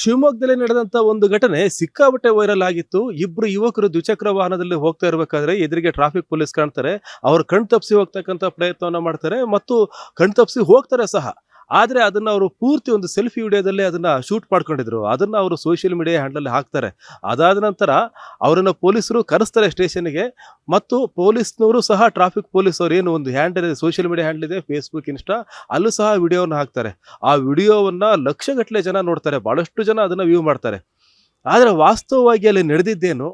ಶಿವಮೊಗ್ಗದಲ್ಲಿ ನಡೆದಂತ ಒಂದು ಘಟನೆ ಸಿಕ್ಕಾಪಟ್ಟೆ ವೈರಲ್ ಆಗಿತ್ತು. ಇಬ್ರು ಯುವಕರು ದ್ವಿಚಕ್ರ ವಾಹನದಲ್ಲಿ ಹೋಗ್ತಾ ಇರಬೇಕಾದ್ರೆ ಎದುರಿಗೆ ಟ್ರಾಫಿಕ್ ಪೊಲೀಸ್ ಕಾಣ್ತಾರೆ. ಅವರು ಕಣ್ ತಪ್ಪಿಸಿ ಹೋಗ್ತಕ್ಕಂಥ ಪ್ರಯತ್ನವನ್ನ ಮಾಡ್ತಾರೆ ಮತ್ತು ಕಣ್ ತಪ್ಪಿಸಿ ಹೋಗ್ತಾರೆ ಸಹ. ಆದ್ರೆ ಅದನ್ನ ಅವರು ಪೂರ್ತಿ ಒಂದು ಸೆಲ್ಫಿ ವಿಡಿಯೋದಲ್ಲಿ ಅದನ್ನ ಶೂಟ್ ಮಾಡ್ಕೊಂಡಿದ್ರು. ಅದನ್ನ ಅವರು ಸೋಷಿಯಲ್ ಮೀಡಿಯಾ ಹ್ಯಾಂಡಲ್ ಹಾಕ್ತಾರೆ. ಅದಾದ ನಂತರ ಅವರನ್ನ ಪೊಲೀಸರು ಕರೆಸ್ತಾರೆ ಸ್ಟೇಷನ್ಗೆ. ಮತ್ತು ಪೊಲೀಸ್ನವರು ಸಹ ಟ್ರಾಫಿಕ್ ಪೊಲೀಸ್ ಅವ್ರು ಏನು ಒಂದು ಹ್ಯಾಂಡಲ್ ಇದೆ, ಸೋಷಿಯಲ್ ಮೀಡಿಯಾ ಹ್ಯಾಂಡಲ್ ಇದೆ, ಫೇಸ್ಬುಕ್, ಇನ್ಸ್ಟಾ, ಅಲ್ಲೂ ಸಹ ವಿಡಿಯೋವನ್ನು ಹಾಕ್ತಾರೆ. ಆ ವಿಡಿಯೋವನ್ನ ಲಕ್ಷಗಟ್ಟಲೆ ಜನ ನೋಡ್ತಾರೆ, ಬಹಳಷ್ಟು ಜನ ಅದನ್ನ ವ್ಯೂ ಮಾಡ್ತಾರೆ. ಆದ್ರೆ ವಾಸ್ತವವಾಗಿ ಅಲ್ಲಿ ನಡೆದಿದ್ದೇನು,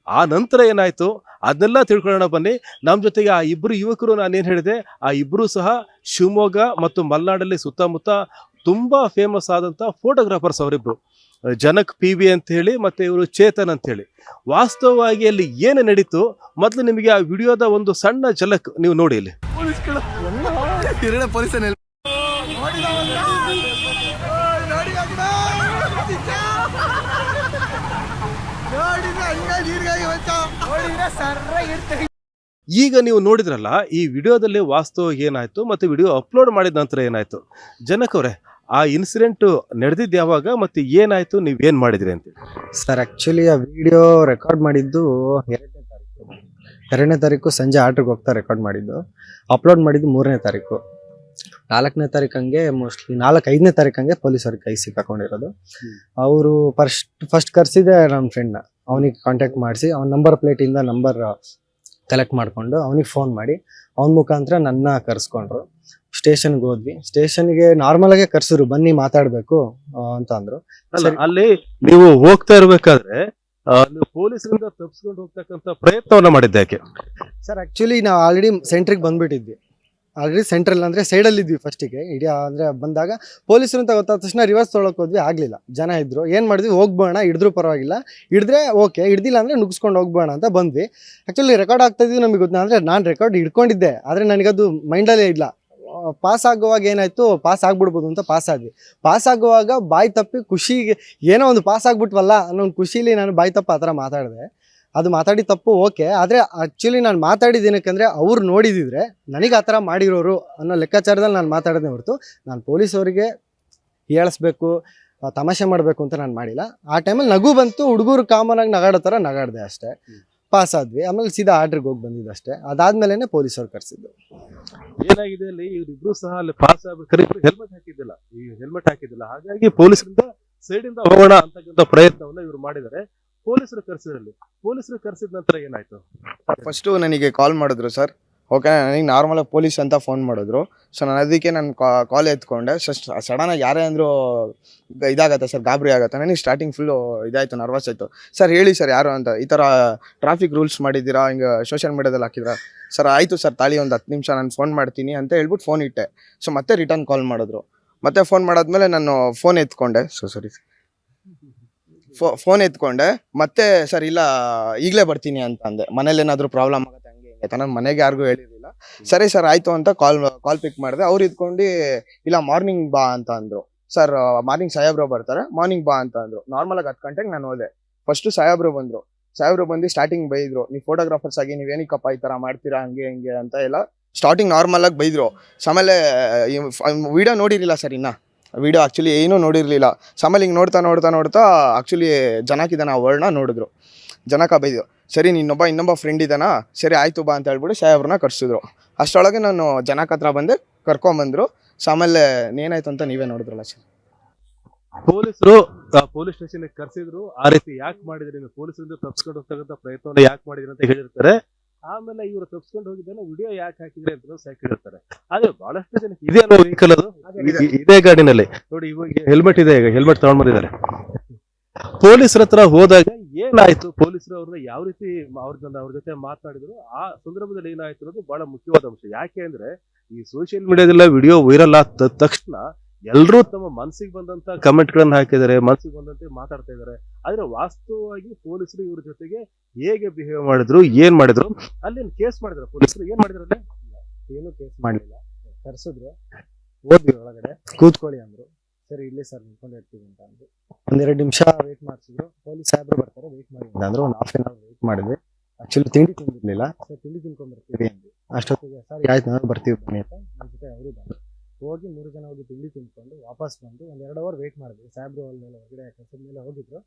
ಆ ನಂತರ ಏನಾಯ್ತು ಅದನ್ನೆಲ್ಲ ತಿಳ್ಕೊಳ್ಳೋಣ ಬನ್ನಿ. ನಮ್ಮ ಜೊತೆಗೆ ಆ ಇಬ್ಬರು ಯುವಕರು, ನಾನೇನು ಹೇಳಿದೆ, ಆ ಇಬ್ಬರು ಸಹ ಶಿವಮೊಗ್ಗ ಮತ್ತು ಮಲೆನಾಡಲ್ಲಿ ಸುತ್ತಮುತ್ತ ತುಂಬಾ ಫೇಮಸ್ ಆದಂತ ಫೋಟೋಗ್ರಾಫರ್ಸ್ ಅವರಿಬ್ರು. ಜನಕ್ PV ಅಂತ ಹೇಳಿ ಮತ್ತೆ ಇವರು ಚೇತನ್ ಅಂತ ಹೇಳಿ. ವಾಸ್ತವವಾಗಿ ಅಲ್ಲಿ ಏನು ನಡೀತು ಮೊದಲು ನಿಮಗೆ ಆ ವಿಡಿಯೋದ ಒಂದು ಸಣ್ಣ ಝಲಕ್ ನೀವು ನೋಡಿ. ಇಲ್ಲಿ ಈಗ ನೀವು ನೋಡಿದ್ರಲ್ಲ ಈ ವಿಡಿಯೋದಲ್ಲಿ ವಾಸ್ತವವಾಗಿ ಏನಾಯ್ತು ಮತ್ತೆ ವಿಡಿಯೋ ಅಪ್ಲೋಡ್ ಮಾಡಿದ ನಂತರ ಏನಾಯ್ತು. ಜನಕ್ ಅವರೇ, ಆ ಇನ್ಸಿಡೆಂಟ್ ನಡೆದಿದ್ದು ಯಾವಾಗ ಮತ್ತೆ ಏನಾಯ್ತು, ನೀವೇನ್ ಮಾಡಿದ್ರಿ ಅಂತ? ಸರ್ ಆಕ್ಚುಲಿ ಆ ವಿಡಿಯೋ ರೆಕಾರ್ಡ್ ಮಾಡಿದ್ದು 2ನೇ ತಾರೀಕು ಸಂಜೆ 6ಕ್ಕೆ ಹೋಗ್ತಾ ರೆಕಾರ್ಡ್ ಮಾಡಿದ್ದು. ಅಪ್ಲೋಡ್ ಮಾಡಿದ್ದು 3ನೇ ತಾರೀಕು. 4ನೇ ತಾರೀಕು ಹಂಗೆ ಮೋಸ್ಟ್ಲಿ 5ನೇ ತಾರೀಕು ಹಂಗೆ ಪೊಲೀಸರಿಗೆ ಕೈ ಸಿಕ್ಕಾಕೊಂಡಿರೋದು. ಅವರು ಫಸ್ಟ್ ಕರ್ಸಿದೆ ನನ್ನ ಫ್ರೆಂಡ್ನ. ಅವನಿಗೆ ಕಾಂಟ್ಯಾಕ್ಟ್ ಮಾಡಿಸಿ ಅವ್ನ ನಂಬರ್ ಪ್ಲೇಟಿಂದ ನಂಬರ್ ಕಲೆಕ್ಟ್ ಮಾಡಿಕೊಂಡು ಅವನಿಗೆ ಫೋನ್ ಮಾಡಿ ಅವನ ಮುಖಾಂತರ ನನ್ನ ಕರ್ಸ್ಕೊಂಡ್ರು. ಸ್ಟೇಷನ್ಗೆ ಹೋದ್ವಿ. ಸ್ಟೇಷನ್ಗೆ ನಾರ್ಮಲ್ ಆಗಿ ಕರ್ಸಿದ್ರು, ಬನ್ನಿ ಮಾತಾಡ್ಬೇಕು ಅಂತ ಅಂದ್ರು. ಅಲ್ಲಿ ನೀವು ಹೋಗ್ತಾ ಇರ್ಬೇಕಾದ್ರೆ ನೀವು ಪೊಲೀಸರಿಂದ ತಪ್ಪಿಸ್ಕೊಂಡು ಹೋಗ್ತಕ್ಕಂಥ ಪ್ರಯತ್ನವನ್ನ ಮಾಡಿದ್ದೆ ಯಾಕೆ? ಸರ್ ಆಕ್ಚುಲಿ ನಾವು ಆಲ್ರೆಡಿ ಸೆಂಟ್ರಿಗೆ ಬಂದ್ಬಿಟ್ಟಿದ್ವಿ. ಆಲ್ರೆಡಿ ಸೆಂಟ್ರಲ್ ಅಂದ್ರೆ ಸೈಡಲ್ಲಿ ಇದ್ವಿ ಫಸ್ಟಿಗೆ. ಇಡೀ ಅಂದ್ರೆ ಬಂದಾಗ ಪೊಲೀಸರು ಅಂತ ಗೊತ್ತಾದ ತಕ್ಷಣ ರಿವರ್ಸ್ ತೊಗೊಳಕ್ ಹೋದ್ವಿ, ಆಗ್ಲಿಲ್ಲ. ಜನ ಇದ್ರು, ಏನ್ ಮಾಡಿದ್ವಿ, ಹೋಗ್ಬೋಣ, ಹಿಡಿದ್ರು ಪರವಾಗಿಲ್ಲ, ಹಿಡಿದ್ರೆ ಓಕೆ, ಹಿಡ್ದಿಲ್ಲ ಅಂದ್ರೆ ನುಗ್ಸ್ಕೊಂಡು ಹೋಗ್ಬೋಣ ಅಂತ ಬಂದ್ವಿ. ಆಕ್ಚುಲಿ ರೆಕಾರ್ಡ್ ಆಗ್ತಾ ಇದ್ವಿ, ನಮಗೆ ಗೊತ್ತಾ ಅಂದ್ರೆ ನಾನು ರೆಕಾರ್ಡ್ ಹಿಡ್ಕೊಂಡಿದ್ದೆ, ಆದ್ರೆ ನನಗದು ಮೈಂಡಲ್ಲೇ ಇಲ್ಲ. ಪಾಸ್ ಆಗುವಾಗ ಏನಾಯ್ತು, ಪಾಸ್ ಆಗ್ಬಿಡ್ಬೋದು ಅಂತ ಪಾಸ್ ಆದ್ವಿ. ಪಾಸ್ ಆಗುವಾಗ ಬಾಯಿ ತಪ್ಪಿ ಖುಷಿಗೆ ಏನೋ ಒಂದು ಪಾಸ್ ಆಗ್ಬಿಟ್ವಲ್ಲ ಅನ್ನೋ ಒಂದು ಖುಷಿಲಿ ನಾನು ಬಾಯಿ ತಪ್ಪ ಆ ಥರ ಮಾತಾಡಿದೆ. ಅದು ಮಾತಾಡಿ ತಪ್ಪು ಓಕೆ, ಆದರೆ ಆ್ಯಕ್ಚುಲಿ ನಾನು ಮಾತಾಡಿದ್ದು ಏನಕ್ಕಂದರೆ ಅವ್ರು ನೋಡಿದಿದ್ರೆ ನನಗೆ ಆ ಥರ ಮಾಡಿರೋರು ಅನ್ನೋ ಲೆಕ್ಕಾಚಾರದಲ್ಲಿ ನಾನು ಮಾತಾಡೋದೇ ಹೊರತು ನಾನು ಪೊಲೀಸವರಿಗೆ ಹೇಳಿಸ್ಬೇಕು, ತಮಾಷೆ ಮಾಡಬೇಕು ಅಂತ ನಾನು ಮಾಡಿಲ್ಲ. ಆ ಟೈಮಲ್ಲಿ ನಗು ಬಂತು, ಹುಡುಗರು ಕಾಮನಾಗಿ ನಗಾಡೋ ಥರ ನಗಾಡಿದೆ ಅಷ್ಟೇ. ಪಾಸ್ ಆದ್ವಿ. ಆಮೇಲೆ ಸೀದಾ ಆರ್ಡ್ರಿಗೆ ಹೋಗಿ ಬಂದಿದ್ದು ಅಷ್ಟೇ. ಅದಾದ್ಮೇಲೆ ಪೊಲೀಸವ್ರು ಕರೆಸಿದ್ದು. ಏನಾಗಿದೆ ಅಲ್ಲಿ, ಇವರಿಬ್ರು ಸಹ ಅಲ್ಲಿ ಪಾಸ್ ಆಗ್ಬೇಕಾದ್ರೆ ಹೆಲ್ಮೆಟ್ ಹಾಕಿದ್ದಿಲ್ಲ. ಹಾಗಾಗಿ ಪೊಲೀಸರಿಂದ ಸೈಡಿಂದ ಹೋಗೋಣ ಅಂತಕ್ಕಂಥ ಪ್ರಯತ್ನವನ್ನ ಇವರು ಮಾಡಿದ್ದಾರೆ. ಪೊಲೀಸರು ಕರೆಸಿದ ನಂತರ ಏನಾಯ್ತು? ಫಸ್ಟು ನನಗೆ ಕಾಲ್ ಮಾಡಿದ್ರು ಸರ್. ಓಕೆ, ನನಗೆ ನಾರ್ಮಲಾಗಿ ಪೊಲೀಸ್ ಅಂತ ಫೋನ್ ಮಾಡಿದ್ರು. ಸೊ ನಾನು ಅದಕ್ಕೆ ನಾನು ಕಾಲ್ ಎತ್ಕೊಂಡೆ. ಸಡನ್ನಾಗಿ ಯಾರೇ ಅಂದರೂ ಇದಾಗತ್ತೆ ಸರ್, ಗಾಬರಿ ಆಗುತ್ತೆ. ನನಗೆ ಸ್ಟಾರ್ಟಿಂಗ್ ಫುಲ್ಲು ಇದಾಯಿತು, ನರ್ವಸ್ ಆಯಿತು. ಸರ್ ಹೇಳಿ ಸರ್ ಯಾರು ಅಂತ, ಈ ಥರ ಟ್ರಾಫಿಕ್ ರೂಲ್ಸ್ ಮಾಡಿದ್ದೀರಾ, ಹಿಂಗೆ ಸೋಷಿಯಲ್ ಮೀಡಿಯಾದಲ್ಲಿ ಹಾಕಿದ್ರಾ? ಸರ್ ಆಯಿತು ಸರ್, ತಾಳಿ ಒಂದು 10 ನಿಮಿಷ ನಾನು ಫೋನ್ ಮಾಡ್ತೀನಿ ಅಂತ ಹೇಳ್ಬಿಟ್ಟು ಫೋನ್ ಇಟ್ಟೆ. ಸೊ ಮತ್ತೆ ರಿಟರ್ನ್ ಕಾಲ್ ಮಾಡಿದ್ರು. ಮತ್ತೆ ಫೋನ್ ಮಾಡಾದ್ಮೇಲೆ ನಾನು ಫೋನ್ ಎತ್ಕೊಂಡೆ. ಫೋನ್ ಎತ್ಕೊಂಡೆ. ಮತ್ತೆ ಸರ್ ಇಲ್ಲ ಈಗಲೇ ಬರ್ತೀನಿ ಅಂತ ಅಂದೆ. ಮನೇಲಿ ಏನಾದರೂ ಪ್ರಾಬ್ಲಮ್ ಆಗುತ್ತೆ ಹಂಗೆ ಹಿಂಗೆ, ನಾನು ಮನೆಗೆ ಯಾರಿಗೂ ಹೇಳಿರಲಿಲ್ಲ. ಸರಿ ಸರ್ ಆಯಿತು ಅಂತ ಕಾಲ್ ಪಿಕ್ ಮಾಡಿದೆ. ಅವ್ರು ಇದ್ಕೊಂಡು ಇಲ್ಲ ಮಾರ್ನಿಂಗ್ ಬಾ ಅಂತ ಅಂದರು. ಸರ್ ಮಾರ್ನಿಂಗ್ ಸಾಹೇಬ್ರು ಬರ್ತಾರೆ, ಮಾರ್ನಿಂಗ್ ಬಾ ಅಂತ ಅಂದರು. ನಾರ್ಮಲಾಗಿ 10 ಗಂಟೆಗೆ ನಾನು ಹೋದೆ. ಫಸ್ಟು ಸಾಹೇಬ್ರು ಬಂದು ಸ್ಟಾರ್ಟಿಂಗ್ ಬೈದರು, ನೀವು ಫೋಟೋಗ್ರಾಫರ್ಸ್ ಆಗಿ ನೀವೇನಿಕ್ಕಪ್ಪ ಈ ಥರ ಮಾಡ್ತೀರಾ, ಹಂಗೆ ಹಿಂಗೆ ಅಂತ ಎಲ್ಲ ಸ್ಟಾರ್ಟಿಂಗ್ ನಾರ್ಮಲಾಗಿ ಬೈದರು. ಆಮೇಲೆ ವಿಡಿಯೋ ನೋಡಿರಲಿಲ್ಲ ಸರ್, ವಿಡಿಯೋ ಆ್ಯಕ್ಚುಲಿ ಏನೂ ನೋಡಿರಲಿಲ್ಲ. ಆಮೇಲೆ ಹಿಂಗೆ ನೋಡ್ತಾ ಆ್ಯಕ್ಚುಲಿ ಜನಕ್ಕಿದ್ದಾನೆ ಆ ವರ್ಡ್ನ ನೋಡಿದ್ರು. ಜನಕ ಬೈದು, ಸರಿ ಇನ್ನೊಬ್ಬ ಫ್ರೆಂಡ್ ಇದ್ದಾನಾ, ಸರಿ ಆಯಿತು ಬಾ ಅಂತ ಹೇಳ್ಬಿಟ್ಟು ಸಾಹೇಬ್ರನ್ನ ಕರ್ಸಿದ್ರು. ಅಷ್ಟರೊಳಗೆ ನಾನು ಜನಕ ಹತ್ರ ಬಂದೆ, ಕರ್ಕೊಂಬಂದರು. ಆಮೇಲೆ ಏನಾಯ್ತು ಅಂತ ನೀವೇ ನೋಡಿದ್ರಲ್ಲ ಸರ್. ಪೊಲೀಸರು ಪೊಲೀಸ್ ಸ್ಟೇಷನ್ಗೆ ಕರೆಸಿದ್ರು. ಆ ರೀತಿ ಯಾಕೆ ಮಾಡಿದ್ರಿ, ನೀವು ಪೊಲೀಸರಿಂದ ತಪ್ಪಿಸ್ಕೊಂಡು ಹೋಗ್ತಕ್ಕಂಥ ಪ್ರಯತ್ನವನ್ನು ಯಾಕೆ ಮಾಡಿದ್ರಿ ಅಂತ ಹೇಳಿರ್ತಾರೆ. ಆಮೇಲೆ ಇವರು ತಪ್ಪಿಸ್ಕೊಂಡು ಹೋಗಿದ್ದಾನೆ, ವಿಡಿಯೋ ಯಾಕೆ ಹಾಕಿದ್ರಿ ಅಂತ ಸಾಕಿರ್ತಾರೆ. ಆದ್ರೆ ಬಹಳಷ್ಟು ಜನಕ್ಕೆ ಇದೇ ಅಲ್ವಾ ವೆಹಿಕಲ್, ಅದು ಇದೇ ಗಾಡಿನಲ್ಲಿ ನೋಡಿ, ಇವಾಗ ಹೆಲ್ಮೆಟ್ ಇದೆ, ಈಗ ಹೆಲ್ಮೆಟ್ ತಗೊಂಡ್ ಬಂದಿದ್ದಾರೆ. ಪೊಲೀಸರ ಹತ್ರ ಹೋದಾಗ ಏನಾಯ್ತು, ಪೊಲೀಸರು ಅವ್ರನ್ನ ಯಾವ ರೀತಿ ಅವ್ರ ಜೊತೆ ಮಾತನಾಡಿದ್ರು, ಆ ಸಂದರ್ಭದಲ್ಲಿ ಏನಾಯ್ತು ಅನ್ನೋದು ಬಹಳ ಮುಖ್ಯವಾದ ಅಂಶ. ಯಾಕೆ ಅಂದ್ರೆ ಈ ಸೋಷಿಯಲ್ ಮೀಡಿಯಾದಲ್ಲ ವಿಡಿಯೋ ವೈರಲ್ ಆದ ತಕ್ಷಣ ಎಲ್ಲರೂ ತಮ್ಮ ಮನಸ್ಸಿಗೆ ಬಂದಂತ ಕಮೆಂಟ್ ಗಳನ್ನ ಹಾಕಿದ್ದಾರೆ, ಮನಸ್ಸಿಗೆ ಬಂದಂತೆ ಮಾತಾಡ್ತಾ ಇದ್ದಾರೆ. ಆದ್ರೆ ವಾಸ್ತವವಾಗಿ ಪೊಲೀಸರು ಇವ್ರ ಜೊತೆಗೆ ಹೇಗೆ ಬಿಹೇವ್ ಮಾಡಿದ್ರು, ಏನ್ ಮಾಡಿದ್ರು, ಅಲ್ಲಿ ಕೇಸ್ ಮಾಡಿದ್ರು ಪೊಲೀಸರು, ಏನ್ ಮಾಡಿದ್ರು ಅಲ್ಲಿ? ಏನು ಕೇಸ್ ಮಾಡಲಿಲ್ಲ. ಕರ್ಸಿದ್ರು, ಹೋದ್ವಿ ಒಳಗಡೆ, ಕೂತ್ಕೊಳ್ಳಿ ಅಂದ್ರು. ಸರಿ ಇಲ್ಲಿ ಸರ್ ನಿಂತ್ಕೊಂಡು ಇರ್ತೀವಿ ಅಂತ ಅಂದ್ರು. 1-2 ನಿಮಿಷ ವೇಟ್ ಮಾಡಿಸಿದ್ರು. ಪೊಲೀಸ್ ಸಾಹೇಬ್ರು ಬರ್ತಾರೆ, ವೇಟ್ ಮಾಡಿ ಅಂದ್ರು. ಒಂದು 1/2 hour ವೇಟ್ ಮಾಡಿದ್ವಿ. ಆಕ್ಚುಲಿ ತಿಂಡಿ ತಿಂದಿರ್ಲಿಲ್ಲ. ಸರ್ ತಿಂಡಿ ತಿನ್ಕೊಂಡ್ ಬರ್ತೀವಿ ಅಂದ್ವಿ. ಅಷ್ಟೊತ್ತಿಗೆ ಸರ್ ಆಯ್ತು ನಾವು ಬರ್ತೀವಿ ಬನ್ನಿ ಅಂತ ನನ್ನ ಜೊತೆ ಅವರು ಬಂದರು. ಹೋಗಿ 3 ಜನ ಹೋಗಿ ತಿಂಡಿ ತಿನ್ಕೊಂಡು ವಾಪಸ್ ಬಂದು ಒಂದು 2 ಅವರ್ ವೆಯ್ಟ್ ಮಾಡಿದ್ವಿ. ಸಾಹೇಬ್ರು ಅಲ್ಲೆಲ್ಲ ಹೊರಗಡೆ ಕೆಲಸದ ಮೇಲೆ ಹೋಗಿದ್ರು.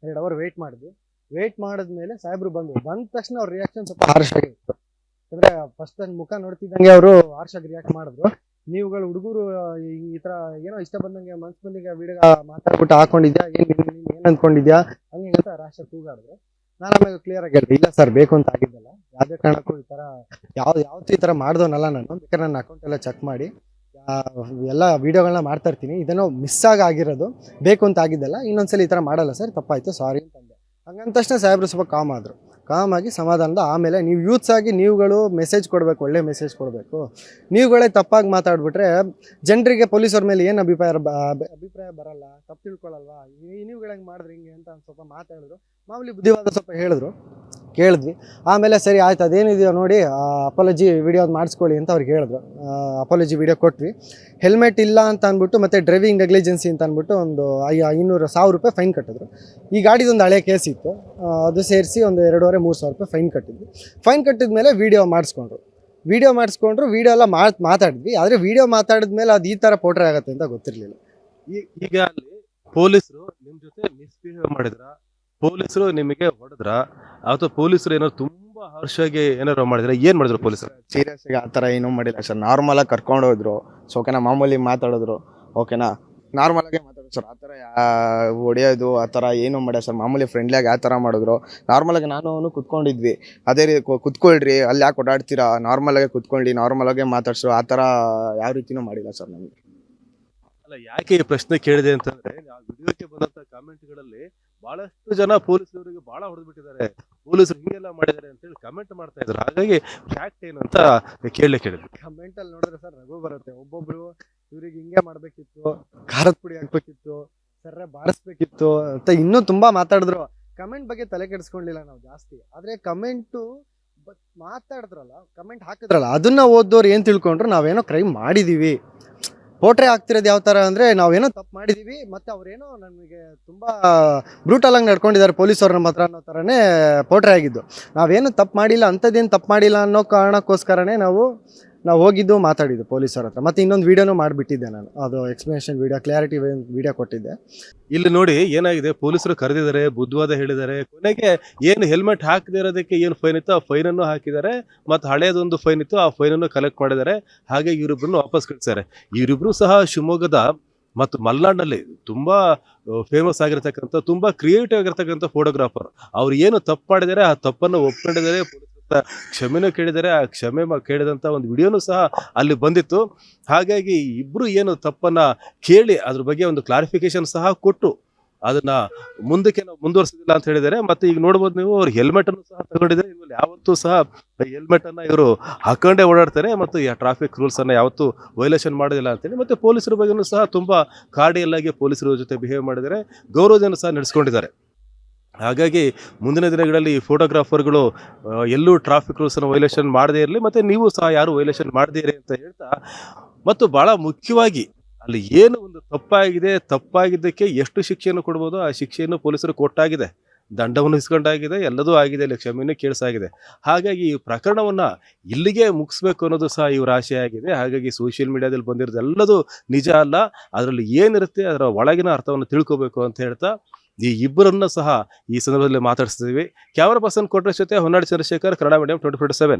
2 ಅವರ್ ವೆಯ್ಟ್ ಮಾಡಿದ್ವಿ. ವೆಯ್ಟ್ ಮಾಡಿದ್ಮೇಲೆ ಸಾಹೇಬ್ರು ಬಂದ ತಕ್ಷಣ ಅವ್ರ ರಿಯಾಕ್ಷನ್ ಸ್ವಲ್ಪ ಹಾರ್ಶ್ ಆಗಿತ್ತು. ಅಂದ್ರೆ ಫಸ್ಟ್ ನನ್ನ ಮುಖ ನೋಡ್ತಿದ್ದಂಗೆ ಅವರು ಹಾರ್ಶ್ ಆಗಿ ರಿಯಾಕ್ಟ್ ಮಾಡಿದ್ರು. ನೀವುಗಳು ಹುಡುಗರು ಈ ತರ ಏನೋ ಇಷ್ಟ ಬಂದಂಗೆ ಮನ್ಸು ಬಂದಿಗೆ ವಿಡಿಯೋ ಮಾತಾಡ್ಬಿಟ್ಟು ಹಾಕೊಂಡಿದ್ಯಾ, ಏನ್ ಅನ್ಕೊಂಡಿದ್ಯಾ ಹಂಗೆ ಅಂತ ರಾಶ್ ಕೂಗಾಡಿದ್ರು. ನಾನು ಆಮೇಲೆ ಕ್ಲಿಯರ್ ಆಗಿ ಹೇಳಿದೆ, ಇಲ್ಲ ಸರ್ ಬೇಕು ಅಂತ ಆಗಿದ್ದಲ್ಲ, ಯಾವುದೇ ಕಾರಣಕ್ಕೂ ಈ ತರ ಯಾವತ್ತೂ ಈ ತರ ಮಾಡ್ದವನಲ್ಲ ನಾನು. ಬೇಕಾದ್ರೆ ನನ್ನ ಅಕೌಂಟ್ ಎಲ್ಲ ಚೆಕ್ ಮಾಡಿ ಎಲ್ಲ ವಿಡಿಯೋಗಳನ್ನ ಮಾಡ್ತಾ ಇರ್ತೀನಿ. ಇದನ್ನೋ ಮಿಸ್ ಆಗಿರೋದು, ಬೇಕು ಅಂತ ಆಗಿದ್ದಲ್ಲ, ಇನ್ನೊಂದ್ಸಲ ಈ ತರ ಮಾಡಲ್ಲ ಸರ್, ತಪ್ಪಾಯ್ತು ಸಾರಿ ಅಂತಂದೆ. ಹಂಗಂದ ತಕ್ಷಣ ಸಾಹೇಬ್ರು ಸ್ವಲ್ಪ ಕಾಮ್ ಆದ್ರು. ಕಾಮ್ ಆಗಿ ಸಮಾಧಾನದ ಆಮೇಲೆ ನೀವು ಯೂತ್ಸ್ ಆಗಿ ನೀವುಗಳು ಮೆಸೇಜ್ ಕೊಡಬೇಕು, ಒಳ್ಳೆ ಮೆಸೇಜ್ ಕೊಡಬೇಕು. ನೀವುಗಳೇ ತಪ್ಪಾಗಿ ಮಾತಾಡ್ಬಿಟ್ರೆ ಜನರಿಗೆ ಪೊಲೀಸವ್ರ ಮೇಲೆ ಏನು ಅಭಿಪ್ರಾಯ ಬರಲ್ಲ, ತಪ್ಪು ತಿಳ್ಕೊಳ್ಳಲ್ವಾ, ನೀವುಗಳು ಹೆಂಗೆ ಮಾಡಿದ್ರಿ ಹಿಂಗೆ ಅಂತ ಸ್ವಲ್ಪ ಮಾತಾಡಿದ್ರು. ಮಾಮೂಲಿ ಬುದ್ಧಿವಾದ ಸ್ವಲ್ಪ ಹೇಳಿದ್ರು, ಕೇಳಿದ್ವಿ. ಆಮೇಲೆ ಸರಿ ಆಯ್ತು ಅದೇನಿದೆಯೋ ನೋಡಿ ಅಪಾಲಜಿ ವಿಡಿಯೋ ಮಾಡಿಸ್ಕೊಳ್ಳಿ ಅಂತ ಅವ್ರಿಗೆ ಹೇಳಿದ್ರು. ಅಪಾಲಜಿ ವಿಡಿಯೋ ಕೊಟ್ವಿ. ಹೆಲ್ಮೆಟ್ ಇಲ್ಲ ಅಂತ ಅಂದ್ಬಿಟ್ಟು ಮತ್ತು ಡ್ರೈವಿಂಗ್ ನೆಗ್ಲಿಜೆನ್ಸಿ ಅಂತ ಅಂದ್ಬಿಟ್ಟು ಒಂದು 500,000 ರೂಪಾಯಿ ಫೈನ್ ಕಟ್ಟಿದ್ರು. ಈ ಗಾಡಿದೊಂದು ಹಳೆ ಕೇಸ್ ಇತ್ತು, ಅದು ಸೇರಿಸಿ ಒಂದು 2,500-3,000 ರೂಪಾಯಿ ಫೈನ್ ಕಟ್ಟಿದ್ವಿ. ಫೈನ್ ಕಟ್ಟಿದ ಮೇಲೆ ವಿಡಿಯೋ ಮಾಡಿಸ್ಕೊಂಡ್ರು. ವಿಡಿಯೋ ಎಲ್ಲ ಮಾತಾಡಿದ್ವಿ. ಆದರೆ ವಿಡಿಯೋ ಮಾತಾಡಿದ್ಮೇಲೆ ಅದು ಈ ಥರ ಪೋಟ್ರೆ ಆಗುತ್ತೆ ಅಂತ ಗೊತ್ತಿರಲಿಲ್ಲ. ಈಗ ಅಲ್ಲಿ ಪೊಲೀಸರು ನಿಮ್ ಜೊತೆ ಮಿಸ್ಬಿಹೇವ್ ಮಾಡಿದ್ರ, ಪೊಲೀಸರು ನಿಮಗೆ ಹೊಡೆದ್ರ, ಅಥವಾ ಪೊಲೀಸರು ಏನಾದ್ರು ತುಂಬಾ ಹಾರ್ಷಾಗಿ ಏನಾದ್ರು ಮಾಡಿದ್ರೆ, ಏನ್ ಮಾಡಿದ್ರು ಪೊಲೀಸರು? ಸೀರಿಯಸ್ ಆಗಿ ಆ ಥರ ಏನೂ ಮಾಡಿಲ್ಲ ಸರ್. ನಾರ್ಮಲ್ ಆಗಿ ಕರ್ಕೊಂಡು ಹೋದ್ರು. ಸೊ ಓಕೆನಾ, ಮಾಮೂಲಿ ಮಾತಾಡಿದ್ರು. ಓಕೆನಾ, ನಾರ್ಮಲ್ ಆಗಿ ಮಾತಾಡೋದು ಸರ್. ಆ ಥರ ಹೊಡೆಯೋದು ಆ ಥರ ಏನೂ ಮಾಡ್ಯ ಸರ್. ಮಾಮೂಲಿ ಫ್ರೆಂಡ್ಲಿಯಾಗಿ ಆ ಥರ ಮಾಡಿದ್ರು. ನಾರ್ಮಲ್ ಆಗಿ ನಾನು ಅವನು ಕುತ್ಕೊಂಡಿದ್ವಿ. ಅದೇ ರೀತಿ ಕುತ್ಕೊಳ್ರಿ, ಅಲ್ಲಿ ಯಾಕೆ ಓಡಾಡ್ತೀರಾ, ನಾರ್ಮಲ್ ಆಗಿ ಕುತ್ಕೊಳ್ಳಿ, ನಾರ್ಮಲ್ ಆಗಿ ಮಾತಾಡ್ಸು, ಆ ಥರ ಯಾವ ರೀತಿನೂ ಮಾಡಿಲ್ಲ ಸರ್ ನಮಗೆ. ಅಲ್ಲ, ಯಾಕೆ ಈ ಪ್ರಶ್ನೆ ಕೇಳಿದೆ ಅಂತಂದ್ರೆ, ಆ ವಿಡಿಯೋಕ್ಕೆ ಬಂದಂತ ಕಾಮೆಂಟ್ಗಳಲ್ಲಿ ಬಹಳಷ್ಟು ಜನ ಪೊಲೀಸರಿಗೆ ಬಹಳ ಹೊಡೆದ್ಬಿಟ್ಟಿದ್ದಾರೆ, ಪೊಲೀಸರು ಹಿಂಗೆಲ್ಲ ಮಾಡಿದ್ದಾರೆ ಅಂತ ಹೇಳಿ ಕಮೆಂಟ್ ಮಾಡ್ತಾ ಇದ್ರು. ಹಾಗಾಗಿ ಫ್ಯಾಕ್ಟ್ ಏನು ಅಂತ ಕೇಳಿದ್ವಿ. ಕಮೆಂಟ್ ಅಲ್ಲಿ ನೋಡಿದ್ರೆ ಸರ್ ನಗು ಬರುತ್ತೆ. ಒಬ್ಬೊಬ್ರು ಇವ್ರಿಗೆ ಹಿಂಗೆ ಮಾಡ್ಬೇಕಿತ್ತು, ಖಾರದ ಪುಡಿ ಹಾಕ್ಬೇಕಿತ್ತು, ಸರ್ರೆ ಬಾರಿಸ್ಬೇಕಿತ್ತು ಅಂತ ಇನ್ನೂ ತುಂಬಾ ಮಾತಾಡಿದ್ರು. ಕಮೆಂಟ್ ಬಗ್ಗೆ ತಲೆ ಕೆಡಿಸ್ಕೊಂಡಿಲ್ಲ ನಾವು ಜಾಸ್ತಿ. ಆದ್ರೆ ಕಮೆಂಟು ಮಾತಾಡಿದ್ರಲ್ಲ, ಕಮೆಂಟ್ ಹಾಕಿದ್ರಲ್ಲ, ಅದನ್ನ ಓದೋರು ಏನ್ ತಿಳ್ಕೊಂಡ್ರು ನಾವೇನೋ ಕ್ರೈಮ್ ಮಾಡಿದೀವಿ. ಪೋಟ್ರೆ ಆಗ್ತಿರೋದು ಯಾವ ಥರ ಅಂದರೆ, ನಾವೇನೋ ತಪ್ಪು ಮಾಡಿದ್ದೀವಿ, ಮತ್ತು ಅವರೇನೋ ನಮಗೆ ತುಂಬ ಬ್ರೂಟಲ್ ಆಗಿ ನಡ್ಕೊಂಡಿದ್ದಾರೆ ಪೊಲೀಸವ್ರ ನಮ್ಮ ಹತ್ರ ಅನ್ನೋ ಥರನೇ ಪೋಟ್ರೆ ಆಗಿದ್ದು. ನಾವೇನು ತಪ್ಪು ಮಾಡಿಲ್ಲ, ಅಂಥದ್ದೇನು ತಪ್ಪು ಮಾಡಿಲ್ಲ ಅನ್ನೋ ಕಾರಣಕ್ಕೋಸ್ಕರನೇ ನಾವು ಹೋಗಿದ್ದು ಮಾತಾಡಿದ್ದು ಪೊಲೀಸರ ಹತ್ರ. ಮತ್ತು ಇನ್ನೊಂದು ವೀಡಿಯೋನೂ ಮಾಡಿಬಿಟ್ಟಿದ್ದೆ ನಾನು, ಅದು ಎಕ್ಸ್ಪ್ಲನೇಷನ್ ವೀಡಿಯೋ, ಕ್ಲಾರಿಟಿ ವೀಡಿಯೋ ಕೊಟ್ಟಿದ್ದೆ. ಇಲ್ಲಿ ನೋಡಿ ಏನಾಗಿದೆ, ಪೊಲೀಸರು ಕರೆದಿದ್ದಾರೆ, ಬುದ್ಧವಾದ ಹೇಳಿದ್ದಾರೆ. ಕೊನೆಗೆ ಏನು ಹೆಲ್ಮೆಟ್ ಹಾಕದೇ ಇರೋದಕ್ಕೆ ಏನು ಫೈನ್ ಇತ್ತು ಆ ಫೈನನ್ನು ಹಾಕಿದ್ದಾರೆ, ಮತ್ತು ಹಳೇದೊಂದು ಫೈನ್ ಇತ್ತು ಆ ಫೈನನ್ನು ಕಲೆಕ್ಟ್ ಮಾಡಿದ್ದಾರೆ. ಹಾಗೆ ಇವರಿಬ್ಬರನ್ನು ವಾಪಸ್ ಕಳಿಸ್ತಾರೆ. ಇವರಿಬ್ರು ಸಹ ಶಿವಮೊಗ್ಗದ ಮತ್ತು ಮಲ್ನಾಡಿನಲ್ಲಿ ತುಂಬಾ ಫೇಮಸ್ ಆಗಿರ್ತಕ್ಕಂಥ, ತುಂಬಾ ಕ್ರಿಯೇಟಿವ್ ಆಗಿರ್ತಕ್ಕಂಥ ಫೋಟೋಗ್ರಾಫರ್. ಅವ್ರು ಏನು ತಪ್ಪು ಮಾಡಿದ್ದಾರೆ ಆ ತಪ್ಪನ್ನು ಒಪ್ಕೊಂಡಿದ್ದಾರೆ, ಕ್ಷಮೆನೂ ಕೇಳಿದ್ದಾರೆ. ಆ ಕ್ಷಮೆ ಕೇಳಿದಂತ ಒಂದು ವಿಡಿಯೋನು ಸಹ ಅಲ್ಲಿ ಬಂದಿತ್ತು. ಹಾಗಾಗಿ ಇಬ್ರು ಏನು ತಪ್ಪನ್ನ ಕೇಳಿ ಅದ್ರ ಬಗ್ಗೆ ಒಂದು ಕ್ಲಾರಿಫಿಕೇಶನ್ ಸಹ ಕೊಟ್ಟು ಅದನ್ನ ಮುಂದಕ್ಕೆ ನಾವು ಮುಂದುವರಿಸಿದಿಲ್ಲ ಅಂತ ಹೇಳಿದ್ದಾರೆ. ಮತ್ತೆ ಈಗ ನೋಡ್ಬೋದು ನೀವು, ಅವ್ರು ಹೆಲ್ಮೆಟ್ ಅನ್ನು ಸಹ ತಗೊಂಡಿದ್ದಾರೆ. ಇನ್ಮೇಲೆ ಯಾವತ್ತೂ ಸಹ ಹೆಲ್ಮೆಟ್ ಅನ್ನ ಇವರು ಹಾಕೊಂಡೇ ಓಡಾಡ್ತಾರೆ ಮತ್ತು ಈ ಟ್ರಾಫಿಕ್ ರೂಲ್ಸ್ ಅನ್ನ ಯಾವತ್ತೂ ವೈಲೇಷನ್ ಮಾಡೋದಿಲ್ಲ ಅಂತೇಳಿ. ಮತ್ತೆ ಪೊಲೀಸರ ಬಗ್ಗೆನೂ ಸಹ ತುಂಬಾ ಕಾರ್ಡಿಯಲ್ ಆಗಿ ಪೊಲೀಸರ ಜೊತೆ ಬಿಹೇವ್ ಮಾಡಿದ್ದಾರೆ, ಗೌರವದಿಂದ ಸಹ ನಡೆಸ್ಕೊಂಡಿದ್ದಾರೆ. ಹಾಗಾಗಿ ಮುಂದಿನ ದಿನಗಳಲ್ಲಿ ಈ ಫೋಟೋಗ್ರಾಫರ್ಗಳು ಎಲ್ಲೂ ಟ್ರಾಫಿಕ್ ರೂಲ್ಸನ್ನು ವೈಲೇಷನ್ ಮಾಡದೇ ಇರಲಿ, ಮತ್ತು ನೀವು ಸಹ ಯಾರು ವೈಲೇಷನ್ ಮಾಡದೇ ಇರಿ ಅಂತ ಹೇಳ್ತಾ, ಮತ್ತು ಭಾಳ ಮುಖ್ಯವಾಗಿ ಅಲ್ಲಿ ಏನು ಒಂದು ತಪ್ಪಾಗಿದ್ದಕ್ಕೆ ಎಷ್ಟು ಶಿಕ್ಷೆಯನ್ನು ಕೊಡ್ಬೋದು ಆ ಶಿಕ್ಷೆಯನ್ನು ಪೊಲೀಸರು ಕೊಟ್ಟಾಗಿದೆ, ದಂಡವನ್ನು ಇಸ್ಕೊಂಡಾಗಿದೆ, ಎಲ್ಲದೂ ಆಗಿದೆ, ಇಲ್ಲಿ ಕ್ಷಮೆಯನ್ನು ಕೇಳಿಸಾಗಿದೆ. ಹಾಗಾಗಿ ಈ ಪ್ರಕರಣವನ್ನು ಇಲ್ಲಿಗೆ ಮುಗಿಸ್ಬೇಕು ಅನ್ನೋದು ಸಹ ಇವರ ಆಶೆ ಆಗಿದೆ. ಹಾಗಾಗಿ ಸೋಷಿಯಲ್ ಮೀಡಿಯಾದಲ್ಲಿ ಬಂದಿರೋದು ಎಲ್ಲದೂ ನಿಜ ಅಲ್ಲ, ಅದರಲ್ಲಿ ಏನಿರುತ್ತೆ ಅದರ ಒಳಗಿನ ಅರ್ಥವನ್ನು ತಿಳ್ಕೋಬೇಕು ಅಂತ ಹೇಳ್ತಾ ಈ ಇಬ್ಬರನ್ನ ಸಹ ಈ ಸಂದರ್ಭದಲ್ಲಿ ಮಾತಾಡಿಸ್ತಿದ್ದೀವಿ. ಕ್ಯಾಮರಾ ಪರ್ಸನ್ ಕೊಟ್ರೆ ಜೊತೆ ಹೊನ್ನಾಡಿ ಚಂದ್ರಶೇಖರ್, ಕನ್ನಡ ಮೀಡಿಯಂ 24/7.